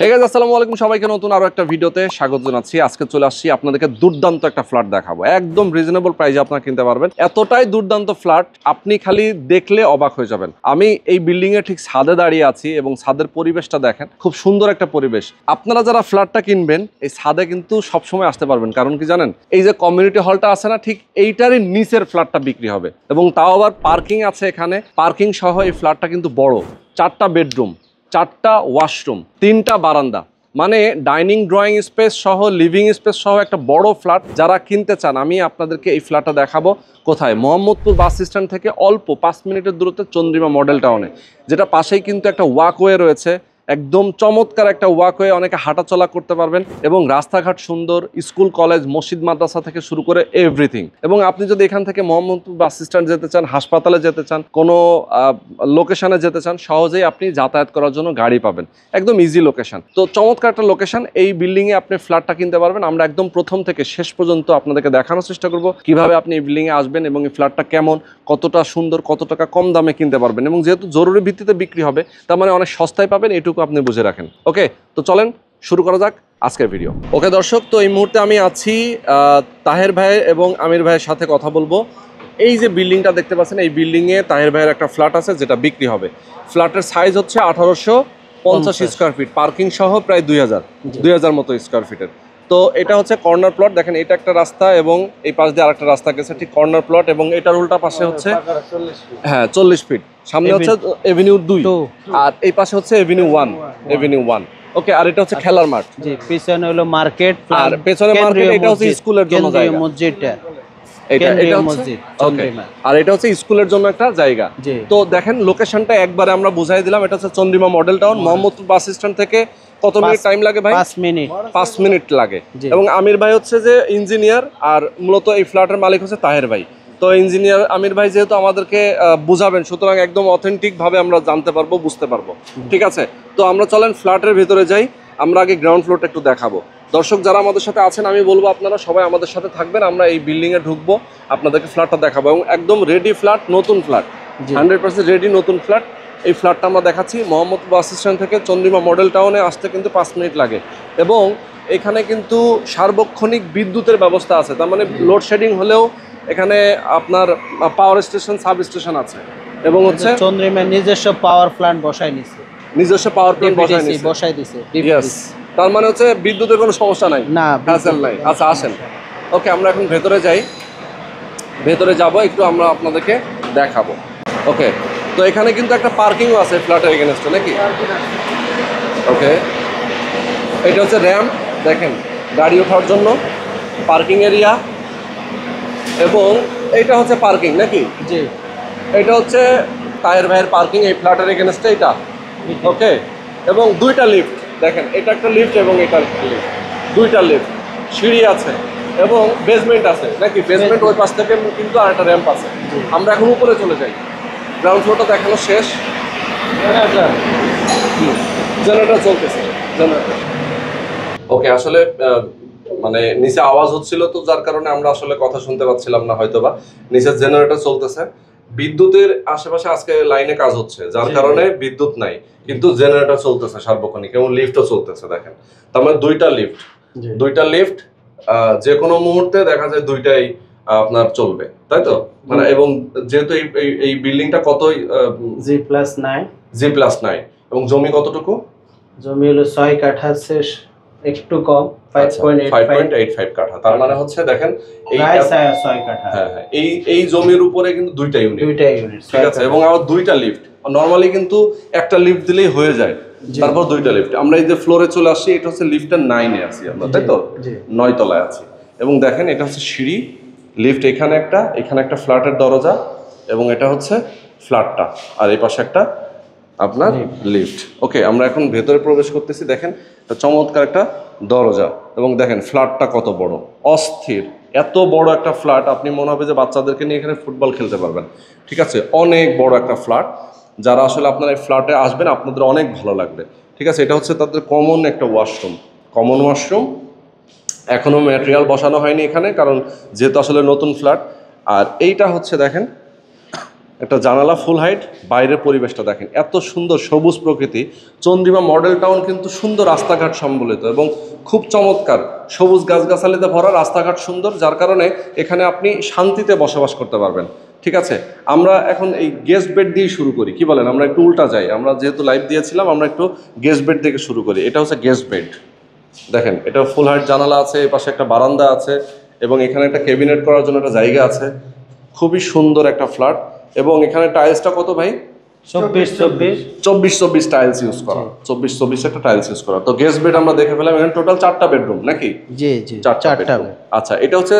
Hey guys, আসসালামু আলাইকুম। সবাইকে নতুন আরো একটা ভিডিওতে স্বাগত জানাচ্ছি। আজকে চলে আসছি আপনাদেরকে দুর্দান্ত একটা ফ্ল্যাট দেখাবো, একদম রিজনেবল প্রাইসে আপনারা কিনতে পারবেন। এতটাই দুর্দান্ত ফ্ল্যাট, আপনি খালি দেখলে অবাক হয়ে যাবেন। আমি এই বিল্ডিং এর ঠিক ছাদে দাঁড়িয়ে আছি এবং ছাদের পরিবেশটা দেখেন, খুব সুন্দর একটা পরিবেশ। আপনারা যারা ফ্ল্যাটটা কিনবেন এই ছাদে কিন্তু সবসময় আসতে পারবেন, কারণ কি জানেন, এই যে কমিউনিটি হলটা আছে না, ঠিক এইটারই নিচের ফ্ল্যাটটা বিক্রি হবে এবং তাও আবার পার্কিং আছে এখানে। পার্কিং সহ এই ফ্ল্যাটটা কিন্তু বড়, 4টা বেডরুম, 4টা ওয়াশরুম, 3টা বারান্দা, মানে ডাইনিং ড্রয়িং স্পেস সহ লিভিং স্পেস সহ একটা বড় ফ্ল্যাট। যারা কিনতে চান, আমি আপনাদেরকে এই ফ্ল্যাটটা দেখাবো। কোথায়? মোহাম্মদপুর বাস স্ট্যান্ড থেকে অল্প 5 মিনিটের দূরত্বে চন্দ্রিমা মডেল টাউনে, যেটা পাশেই কিন্তু একটা ওয়াকওয়ে রয়েছে, একদম চমৎকার একটা ওয়াকওয়ে, অনেকে হাঁটাচলা করতে পারবেন এবং রাস্তাঘাট সুন্দর, স্কুল কলেজ মসজিদ মাদ্রাসা থেকে শুরু করে এভরিথিং। এবং আপনি যদি এখান থেকে মোহাম্মদপুর বাস স্ট্যান্ড যেতে চান, হাসপাতালে যেতে চান, কোনো লোকেশনে যেতে চান, সহজেই আপনি যাতায়াত করার জন্য গাড়ি পাবেন, একদম ইজি লোকেশন। তো চমৎকার একটা লোকেশন, এই বিল্ডিংয়ে আপনি ফ্ল্যাটটা কিনতে পারবেন। আমরা একদম প্রথম থেকে শেষ পর্যন্ত আপনাদেরকে দেখানোর চেষ্টা করব কিভাবে আপনি এই বিল্ডিংয়ে আসবেন এবং এই ফ্ল্যাটটা কেমন, কতটা সুন্দর, কত টাকা কম দামে কিনতে পারবেন। এবং যেহেতু জরুরি ভিত্তিতে বিক্রি হবে, তার মানে অনেক সস্তায় পাবেন, এটুকু আপনি বুঝে রাখেন। ওকে, তো চলেন শুরু করা যাক আজকের ভিডিও। ওকে দর্শক, তো এই মুহূর্তে আমি আছি তাহের ভাই এবং আমির ভাইয়ের সাথে কথা বলবো। এই যে বিল্ডিংটা দেখতে পাচ্ছেন, এই বিল্ডিংয়ে তাহের ভাইয়ের একটা ফ্ল্যাট আছে যেটা বিক্রি হবে। ফ্ল্যাটের সাইজ হচ্ছে 1850 স্কোয়ার ফিট, পার্কিং সহ প্রায় 2000 মতো স্কোয়ার ফিটের। তো এটা হচ্ছে কর্নার প্লট, দেখেন এটা একটা রাস্তা এবং এই পাশ দিয়ে আরেকটা রাস্তা গেছে, ঠিক কর্নার প্লট। এবং এটার উল্টা পাশে হচ্ছে 40 ফিট, সামনে হচ্ছে এভিনিউ 2 আর এই পাশে হচ্ছে এভিনিউ 1। ওকে, আর এটা হচ্ছে খেলার মাঠ, জি, পিছনে হলো মার্কেট, আর পেছনে মার্কেট, এটা হচ্ছে স্কুলের জন্য জায়গা, মসজিদটা, এটা মসজিদ চন্দ্রিমা, আর এটা হচ্ছে স্কুলের জন্য একটা জায়গা। তো দেখেন লোকেশনটা একবারে আমরা বুঝাই দিলাম। এটা হচ্ছে Chandrima model town, Mohammadpur bus stand থেকে কত মিনিট টাইম লাগে ভাই? 5 মিনিট লাগে। এবং আমির ভাই হচ্ছে যে ইঞ্জিনিয়ার, আর মূলত এই ফ্ল্যাটের মালিক হচ্ছে তাহের ভাই। তো ইঞ্জিনিয়ার আমির ভাই যেহেতু আমাদেরকে বুঝাবেন, সুতরাং একদম অথেন্টিক ভাবে আমরা জানতে পারবো, বুঝতে পারবো। ঠিক আছে, তো আমরা চলেন ফ্ল্যাটের ভিতরে যাই। আমরা আগে গ্রাউন্ড ফ্লোরটা একটু দেখাবো। দর্শক যারা আমাদের সাথে আছেন, আমি বলবো আপনারা সবাই আমাদের সাথে থাকবেন। আমরা এই বিল্ডিংয়ে ঢুকবো, আপনাদেরকে ফ্ল্যাটটা দেখাবো এবং একদম রেডি ফ্ল্যাট, নতুন ফ্ল্যাট, 100% রেডি নতুন ফ্ল্যাট। এই ফ্ল্যাটটা আমরা দেখাচ্ছি। মোহাম্মদপুর বাস স্ট্যান্ড থেকে চন্দ্রিমা মডেল টাউনে আসতে কিন্তু 5 মিনিট লাগে এবং এখানে কিন্তু সার্বক্ষণিক বিদ্যুতের ব্যবস্থা আছে। তার মানে লোডশেডিং হলেও এখানে আপনার পাওয়ার স্টেশন, সাব স্টেশন আছে এবং হচ্ছে চন্দ্রিমা নিজস্ব পাওয়ার প্ল্যান্ট নিজস্ব পাওয়ার প্ল্যান্ট বসাই দিছে। তার মানে হচ্ছে বিদ্যুতের কোনো সমস্যা নাই, না, হ্যাসেল নাই। আচ্ছা আসেন, ওকে আমরা এখন ভেতরে যাই, ভেতরে যাব, একটু আমরা আপনাদেরকে দেখাবো। ওকে, তো এখানে কিন্তু একটা পার্কিংও আছে ফ্ল্যাটের এগেনস্টে নাকি? ওকে, এটা হচ্ছে র্যাম্প, দেখেন গাড়ি ওঠার জন্য পার্কিং এরিয়া। এবং এইটা হচ্ছে পার্কিং নাকি? জি, এটা হচ্ছে তাহের ভাইয়ের পার্কিং এই ফ্ল্যাটের এগেনস্টে এটা। ওকে, এবং 2টা লিফট, দেখেন এটা একটা লিফট এবং এটা একটা লিফট, 2টা লিফট, সিঁড়ি আছে এবং বেসমেন্ট আছে নাকি? বেসমেন্ট ওই পাশ থেকে কিন্তু আর একটা র্যাম্প আছে। আমরা এখন উপরে চলে যাই। গ্রাউন্ড ফ্লোরটা দেখানো শেষ। জেনারেটর চলতেছে, জেনারেটর। ওকে, আসলে মানে নিচে আওয়াজ হচ্ছিল, তো যার কারণে আমরা আসলে কথা শুনতে পাচ্ছিলাম না হয়তোবা। নিচে জেনারেটর চলতেছে, বিদ্যুতের আশেপাশে আজকে লাইনে কাজ হচ্ছে, যার কারণে বিদ্যুৎ নাই, কিন্তু জেনারেটর চলতেছে সার্বক্ষণিক এবং লিফটও চলতেছে। দেখেন, তার মানে 2টা লিফট যে কোনো মুহূর্তে দেখা যায় 2টাই আপনার চলবে, তাই তো? মানে এবং যেহেতু এই বিল্ডিংটা কত G+9 এবং জমি কতটুকু? জমি হলো 6 কাঠা, শেষ একটু কম, 5.85 কাঠা। তার মানে হচ্ছে দেখেন এই 6 কাঠা। হ্যাঁ, এই জমির উপরে কিন্তু 2টা ইউনিট, ঠিক আছে, এবং আবার 2টা লিফট। নরমালি কিন্তু একটা লিফট দিলেই হয়ে যায়, তারপর 2টা লিফট। আমরা এই যে ফ্লোরে চলে আসছি, এটা হচ্ছে লিফটের 9-এ আছি আমরা, তাই তো? 9 তলায় আছি। এবং দেখেন এটা হচ্ছে সিঁড়ি, লিফট এখানে একটা ফ্ল্যাটের দরজা এবং এটা হচ্ছে ফ্ল্যাটটা, আর এই পাশে একটা আপনার লিফট। ওকে, আমরা এখন ভেতরে প্রবেশ করতেছি। দেখেন চমৎকার একটা দরজা এবং দেখেন ফ্ল্যাটটা কত বড়, অস্থির। এত বড় একটা ফ্ল্যাট, আপনি মনে হবে যে বাচ্চাদেরকে নিয়ে এখানে ফুটবল খেলতে পারবেন। ঠিক আছে, অনেক বড় একটা ফ্ল্যাট। যারা আসলে আপনার এই ফ্ল্যাটে আসবেন, আপনাদের অনেক ভালো লাগবে। ঠিক আছে, এটা হচ্ছে তাদের কমন একটা ওয়াশরুম, এখনও ম্যাটেরিয়াল বসানো হয়নি এখানে, কারণ যেহেতু আসলে নতুন ফ্ল্যাট। আর এইটা হচ্ছে দেখেন, একটা জানালা ফুল হাইট, বাইরের পরিবেশটা দেখেন এত সুন্দর সবুজ প্রকৃতি। চন্দ্রিমা মডেল টাউন কিন্তু সুন্দর রাস্তাঘাট সম্বলিত এবং খুব চমৎকার সবুজ গাছগাছালিতে ভরা, রাস্তাঘাট সুন্দর, যার কারণে এখানে আপনি শান্তিতে বসবাস করতে পারবেন। ঠিক আছে, আমরা এখন এই গেস্ট বেড দিয়ে শুরু করি, কি বলেন? আমরা একটু উল্টা যাই, আমরা যেহেতু লাইভ দিয়েছিলাম আমরা একটু গেস্ট বেড থেকে শুরু করি। এটা হচ্ছে গেস্ট বেড, দেখেন এটা ফুল হাইট জানালা আছে, এই পাশে একটা বারান্দা আছে এবং এখানে একটা ক্যাবিনেট করার জন্য একটা জায়গা আছে। খুবই সুন্দর একটা ফ্ল্যাট এবং এখানে টাইলসটা কত ভাই? 24 টাইলস ইউজ করা, 24 একটা টাইলস ইউজ করা। তো গেস্ট বেড আমরা দেখে ফেলাম, এখানে টোটাল 4টা বেডরুম নাকি? জি জি, চারটা বেডরুম। আচ্ছা, এটা হচ্ছে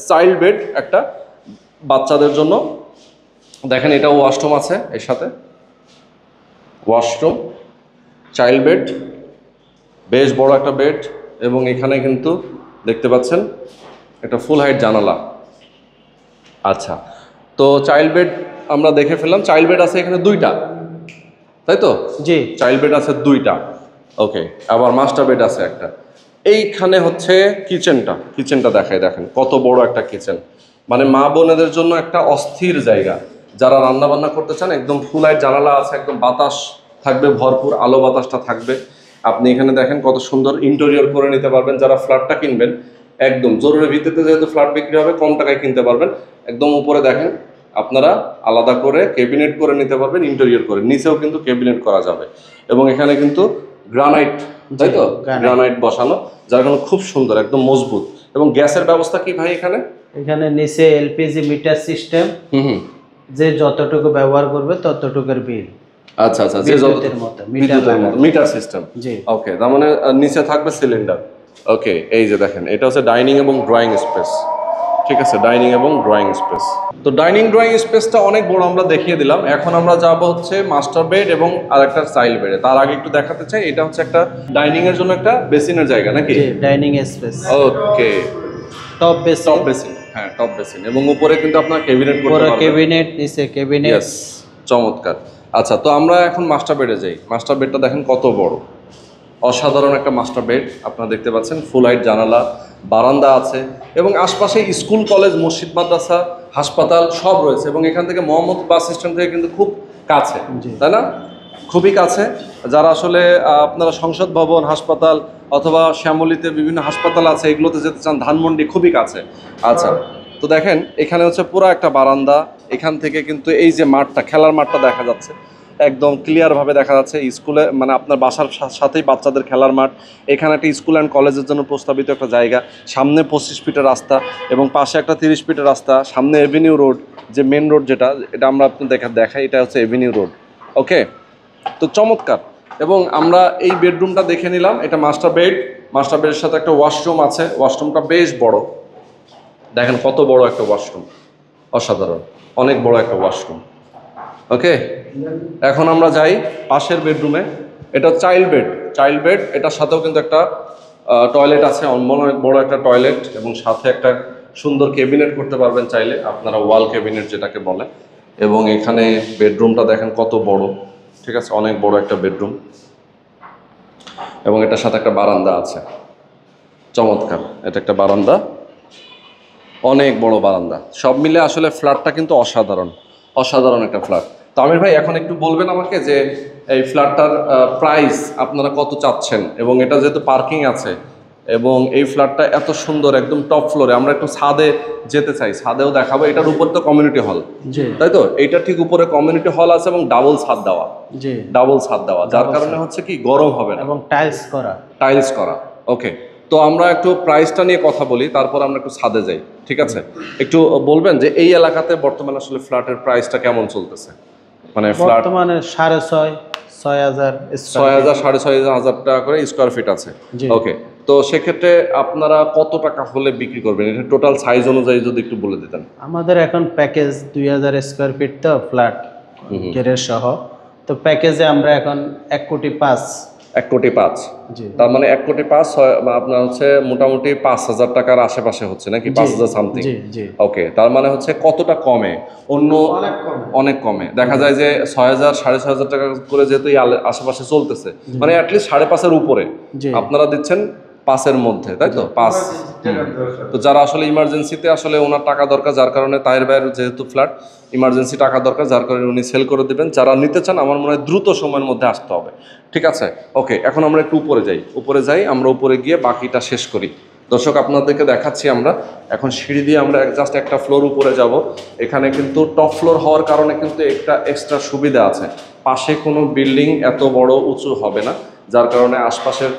চাইল্ড বেড একটা বাচ্চাদের জন্য। দেখেন এটা ওয়াশরুম আছে এর সাথে, ওয়াশরুম, চাইল্ড বেড, বেশ বড় একটা বেড এবং এখানে কিন্তু দেখতে পাচ্ছেন একটা ফুল হাইট জানালা। আচ্ছা, তো চাইল্ড বেড আমরা দেখে ফেললাম। চাইল্ড বেড আছে এখানে 2টা, তাই তো? জি, চাইল্ড বেড আছে 2টা। ওকে, আবার মাস্টার বেড আছে একটা। এইখানে হচ্ছে কিচেনটা দেখায়, দেখেন কত বড় একটা কিচেন, মানে মা বোনেদের জন্য একটা অস্থির জায়গা। যারা রান্না বান্না করতে চান, একদম ফুল হাইট জানালা আছে, একদম বাতাস থাকবে ভরপুর, আলো বাতাসটা থাকবে। আপনি এখানে দেখেন কত সুন্দর ইন্টেরিয়র করে নিতে পারবেন। যারা ফ্ল্যাটটা কিনবেন, একদম জরুরি ভিত্তিতে যেহেতু ফ্ল্যাট বিক্রি হবে, কম টাকায় কিনতে পারবেন। একদম উপরে দেখেন আপনারা আলাদা করে ক্যাবিনেট করে নিতে পারবেন, ইন্টেরিয়র করে, নিচেও কিন্তু ক্যাবিনেট করা যাবে। এবং এখানে কিন্তু গ্রানাইট, তাই তো? গ্রানাইট বসানো, যার কারণে খুব সুন্দর, একদম মজবুত। এবং গ্যাসের ব্যবস্থা কি ভাই এখানে? এখানে নিচে এলপিজি মিটার সিস্টেম, হুম, যে যতটুকু ব্যবহার করবে ততটুকুর বিল। আচ্ছা আচ্ছা, যে বিদ্যুতের মতো মিটার সিস্টেম। জি, ওকে, তার মানে নিচে থাকবে সিলিন্ডার। ওকে, এই যে দেখেন এটা হচ্ছে ডাইনিং এবং ড্রয়িং স্পেস। ঠিক আছে, ডাইনিং এবং ড্রয়িং স্পেস। তো ডাইনিং ড্রয়িং স্পেসটা অনেক বড় আমরা দেখিয়ে দিলাম। এখন আমরা যাব হচ্ছে মাস্টার বেড এবং আরেকটা চাইল্ড বেডে। তার আগে একটু দেখাতে চাই, এটা হচ্ছে একটা ডাইনিং এর জন্য একটা বেসিনের জায়গা নাকি? জি, ডাইনিং স্পেস। ওকে, টপ বেসিন, হ্যাঁ টপ বেসিন, এবং উপরে কিন্তু আপনার ক্যাবিনেট করতে পুরো পারবেন। ক্যাবিনেট, নিচে ক্যাবিনেট। ইয়েস, চমৎকার। আচ্ছা, তো আমরা এখন মাস্টার বেডে যাই। মাস্টার বেডটা দেখেন কত বড়, অসাধারণ একটা মাস্টার বেড। আপনারা দেখতে পাচ্ছেন ফুল হাইট জানালা, বারান্দা আছে এবং আশপাশে স্কুল, কলেজ, মসজিদ, মাদ্রাসা, হাসপাতাল সব রয়েছে। এবং এখান থেকে মোহাম্মদ বাস স্ট্যান্ড থেকে কিন্তু খুব কাছে, তাই না? খুবই কাছে। যারা আসলে আপনারা সংসদ ভবন, হাসপাতাল অথবা শ্যামলীতে বিভিন্ন হাসপাতাল আছে, এগুলোতে যেতে চান, ধানমন্ডি খুবই কাছে। আচ্ছা, তো দেখেন এখানে হচ্ছে পুরো একটা বারান্দা। এখান থেকে কিন্তু এই যে মাঠটা, খেলার মাঠটা দেখা যাচ্ছে, একদম ক্লিয়ারভাবে দেখা যাচ্ছে। স্কুলে মানে আপনার বাসার সাথেই বাচ্চাদের খেলার মাঠ। এখানে একটা স্কুল অ্যান্ড কলেজের জন্য প্রস্তাবিত একটা জায়গা। সামনে 25 ফিটের রাস্তা এবং পাশে একটা 30 ফিটের রাস্তা। সামনে এভিনিউ রোড, যে মেন রোড যেটা, এটা আমরা আপনার দেখাই, এটা হচ্ছে এভিনিউ রোড। ওকে, তো চমৎকার। এবং আমরা এই বেডরুমটা দেখে নিলাম, এটা মাস্টার বেড। মাস্টার বেডের সাথে একটা ওয়াশরুম আছে, ওয়াশরুমটা বেশ বড়, দেখেন কত বড় একটা ওয়াশরুম, অসাধারণ, অনেক বড় একটা ওয়াশরুম। ওকে, এখন আমরা যাই পাশের বেডরুমে। এটা চাইল্ড বেড, এটার সাথেও কিন্তু একটা টয়লেট আছে, অনেক বড় একটা টয়লেট, এবং সাথে একটা সুন্দর ক্যাবিনেট করতে পারবেন চাইলে আপনারা, ওয়াল ক্যাবিনেট যেটাকে বলে। এবং এখানে বেডরুমটা দেখেন কত বড়, ঠিক আছে, অনেক বড় একটা বেডরুম এবং এটার সাথে একটা বারান্দা আছে, চমৎকার। এটা একটা বারান্দা, অনেক বড় বারান্দা। সব মিলে আসলে ফ্ল্যাটটা কিন্তু অসাধারণ একটা ফ্ল্যাট। তো আমির ভাই এখন একটু বলবেন আমাকে যে এই ফ্ল্যাটটার প্রাইস আপনারা কত চাচ্ছেন, এবং এটা যেহেতু পার্কিং আছে এবং এই ফ্ল্যাটটা এত সুন্দর, একদম টপ ফ্লোরে, আমরা একটু ছাদে যেতে চাই, ছাদেও দেখাবো। এটার উপর তো কমিউনিটি হল, তাই তো? এইটা ঠিক উপরে কমিউনিটি হল আছে এবং ডাবল ছাদ দেওয়া, যার কারণে হচ্ছে কি গরম হবে না, এবং টাইলস করা। ওকে, তো আমরা একটু প্রাইসটা নিয়ে কথা বলি, তারপর আমরা একটু ছাদে যাই, ঠিক আছে? একটু বলবেন যে এই এলাকাতে বর্তমানে আসলে ফ্ল্যাটের প্রাইসটা কেমন চলতেছে? মানে ফ্ল্যাট বর্তমানে 6,500 6,000 টাকা করে স্কোয়ার ফিট আছে। ওকে, তো সেক্ষেত্রে আপনারা কত টাকা হলে বিক্রি করবেন? এটা টোটাল সাইজ অনুযায়ী যদি একটু বলে দিতেন। আমাদের এখন প্যাকেজ 2,000 স্কোয়ার ফিট, তো ফ্ল্যাট গ্যারেজ সহ, তো প্যাকেজে আমরা এখন 1,05,00,000। 1,05,00,000, তার মানে 1,05,00,000 আপনার হচ্ছে মোটামুটি 5,000 টাকার আশেপাশে হচ্ছে নাকি? 5,000 সামথিং। ওকে, তার মানে হচ্ছে কতটা কমে? অনেক কমে দেখা যায় যে 6,000 6,500 টাকা করে যেহেতু আশেপাশে চলতেছে, মানে অ্যাটলিস্ট 5,500-এর উপরে আপনারা দিচ্ছেন 5-এর মধ্যে, তাই তো? 5। তো যারা আসলে ইমার্জেন্সিতে আসলে ওনার টাকা দরকার, যার কারণে তাহের ভাইয়ের যেহেতু ফ্ল্যাট ইমার্জেন্সি টাকা দরকার, যার কারণে উনি সেল করে দেবেন। যারা নিতে চান আমার মনে হয় দ্রুত সময়ের মধ্যে আসতে হবে। ঠিক আছে, ওকে। এখন আমরা একটু উপরে যাই, আমরা উপরে গিয়ে বাকিটা শেষ করি। দর্শক আপনাদেরকে দেখাচ্ছি আমরা এখন সিঁড়ি দিয়ে আমরা জাস্ট একটা ফ্লোর উপরে যাব। এখানে কিন্তু টপ ফ্লোর হওয়ার কারণে কিন্তু একটা এক্সট্রা সুবিধা আছে, পাশে কোনো বিল্ডিং এত বড় উঁচু হবে না, যার কারণে আশপাশের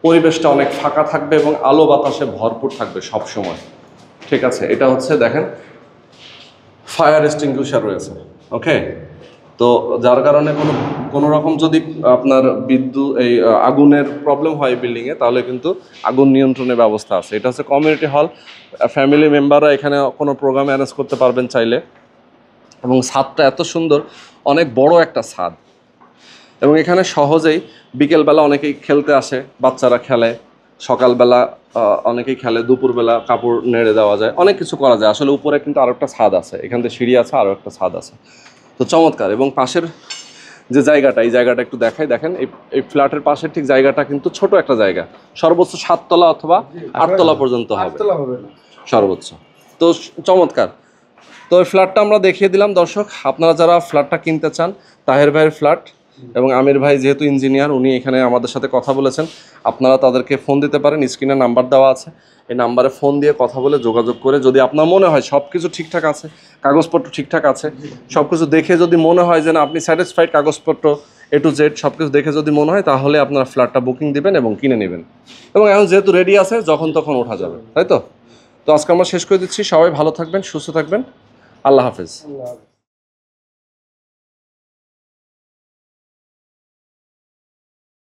পরিবেশটা অনেক ফাঁকা থাকবে এবং আলো বাতাসে ভরপুর থাকবে সব সময়। ঠিক আছে, এটা হচ্ছে দেখেন ফায়ার এক্সটিংগুইশার রয়েছে। ওকে, তো যার কারণে কোনো রকম যদি আপনার আগুনের প্রবলেম হয় বিল্ডিংয়ে, তাহলে কিন্তু আগুন নিয়ন্ত্রণের ব্যবস্থা আছে। এটা হচ্ছে কমিউনিটি হল, ফ্যামিলি মেম্বাররা এখানে কোনো প্রোগ্রাম অ্যারেঞ্জ করতে পারবেন চাইলে। এবং ছাদটা এত সুন্দর, অনেক বড় একটা ছাদ, এবং এখানে সহজেই বিকেলবেলা অনেকেই খেলতে আসে, বাচ্চারা খেলে, সকালবেলা অনেকেই খেলে, দুপুরবেলা কাপড় নেড়ে দেওয়া যায়, অনেক কিছু করা যায়। আসলে উপরে কিন্তু আরও একটা ছাদ আছে, এখান থেকে সিঁড়ি আছে, আরও একটা ছাদ আছে, তো চমৎকার। এবং পাশের যে জায়গাটা, এই জায়গাটা একটু দেখাই, দেখেন এই ফ্ল্যাটের পাশের ঠিক জায়গাটা কিন্তু ছোট একটা জায়গা, সর্বোচ্চ 7 তলা অথবা 8 তলা পর্যন্ত হবে সর্বোচ্চ। তো চমৎকার। তো এই ফ্ল্যাটটা আমরা দেখিয়ে দিলাম। দর্শক আপনারা যারা ফ্ল্যাটটা কিনতে চান, তাহের ভাইয়ের ফ্ল্যাট, এবং আমির ভাই যেহেতু ইঞ্জিনিয়ার উনি এখানে আমাদের সাথে কথা বলেছেন, আপনারা তাদেরকে ফোন দিতে পারেন, স্ক্রিনে নাম্বার দেওয়া আছে, এই নাম্বারে ফোন দিয়ে কথা বলে যোগাযোগ করে, যদি আপনার মনে হয় সব কিছু ঠিকঠাক আছে, কাগজপত্র ঠিকঠাক আছে, সব কিছু দেখে যদি মনে হয় যে না আপনি স্যাটিসফাইড, কাগজপত্র A to Z সব কিছু দেখে যদি মনে হয়, তাহলে আপনারা ফ্ল্যাটটা বুকিং দিবেন এবং কিনে নেবেন। এবং এখন যেহেতু রেডি আছে, যখন তখন ওঠা যাবে, তাই তো? তো আজকে আমরা শেষ করে দিচ্ছি। সবাই ভালো থাকবেন, সুস্থ থাকবেন, আল্লাহ হাফেজ।